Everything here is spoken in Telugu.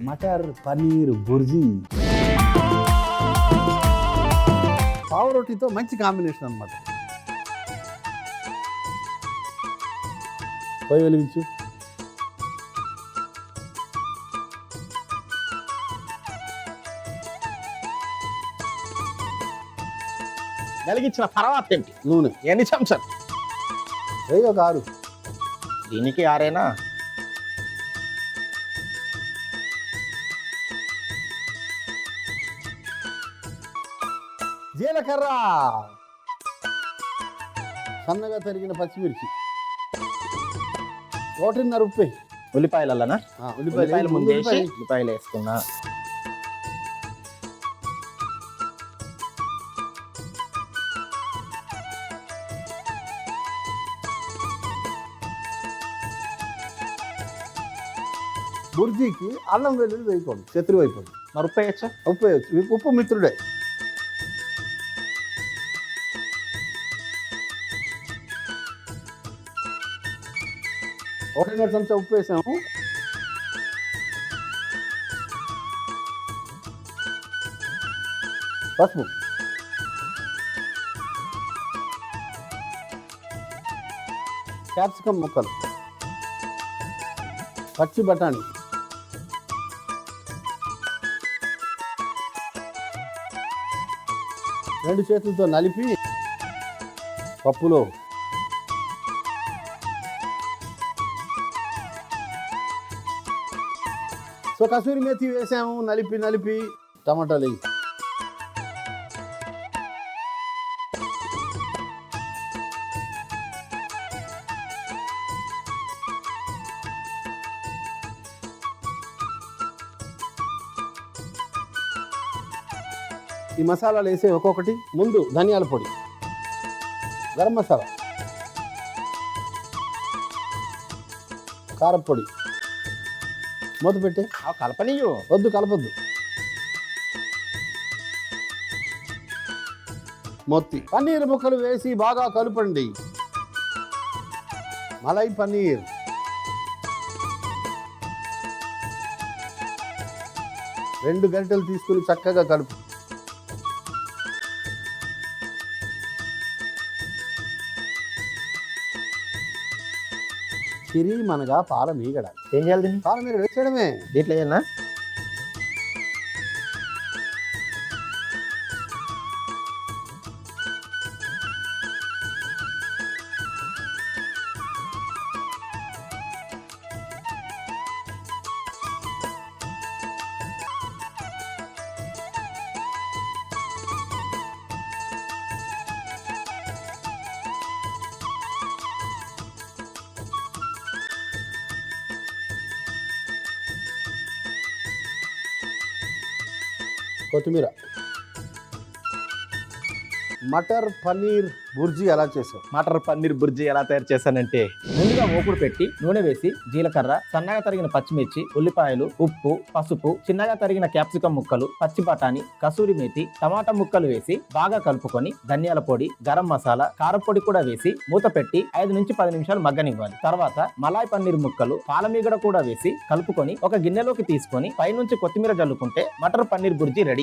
మటర్ పన్నీర్ బుర్జీ పావు రోటీతో మంచి కాంబినేషన్ అన్నమాట. పోయి వెలిగించు. వెలిగించిన తర్వాత ఏంటి? నూనె ఎన్ని చెంచాలు? వెయ్యి ఒక 6. దీనికి 6 జీలకర్ర, సన్నగా తరిగిన పచ్చిమిర్చి, 1.5 ఉప్పు. ఉల్లిపాయలనా? ఉల్లిపాయలు ముందు వేసి ఉల్లిపాయ. ఉల్లిపాయలు వేసుకున్నా. బుర్జీకి అల్లం వెల్లుల్లి వేయకూడదు, శత్రువు అయిపోతుంది. మరి ఉప్పు వేయచ్చా? ఉప్పు వేయచ్చు. ఉప్పు మిత్రుడే. ఒకటిన్నర చెంచా ఉప్పు వేసాము. పసుపు, క్యాప్సికమ్ ముక్కలు, పచ్చి బఠానీ, రెండు చేతులతో నలిపి పప్పులో కసూరి మేతి వేసాము. నలిపి టమాటాలు వేయి. ఈ మసాలాలు వేసే ఒక్కొక్కటి. ముందు ధనియాల పొడి, గరం మసాలా, కారం పొడి. మూత పెట్టి కలపనీయు. వద్దు, కలపొద్దు. మొత్తి పన్నీర్ ముక్కలు వేసి బాగా కలుపండి. మలై పన్నీర్. రెండు గంటలు తీసుకుని చక్కగా కలుపు. మనగా పాల మీగడ. ఏం చేయాలి దీన్ని? పాల మీగడ వేసేయడమే. దీంట్లో ఏనా? కొత్తిమీర. మటర్ పన్నీర్ బుర్జీ ఎలా చేసావు? మటర్ పన్నీర్ బుర్జీ ఎలా తయారు చేశానంటే, ముందుగా మూకుడు పెట్టి నూనె వేసి జీలకర్ర, సన్నగా తరిగిన పచ్చిమిర్చి, ఉల్లిపాయలు, ఉప్పు, పసుపు, చిన్నగా తరిగిన క్యాప్సికం ముక్కలు, పచ్చి బఠానీ, కసూరి మేతి, టమాటా ముక్కలు వేసి బాగా కలుపుకొని ధనియాల పొడి, గరం మసాలా, కారపొడి కూడా వేసి మూత పెట్టి 5 నుంచి 10 నిమిషాలు మగ్గనివ్వాలి. తర్వాత మలాయ్ పన్నీర్ ముక్కలు, పాలమీగడ కూడా వేసి కలుపుకొని ఒక గిన్నెలోకి తీసుకొని పైనుంచి కొత్తిమీర జల్లుకుంటే మటర్ పన్నీర్ బుర్జీ రెడీ.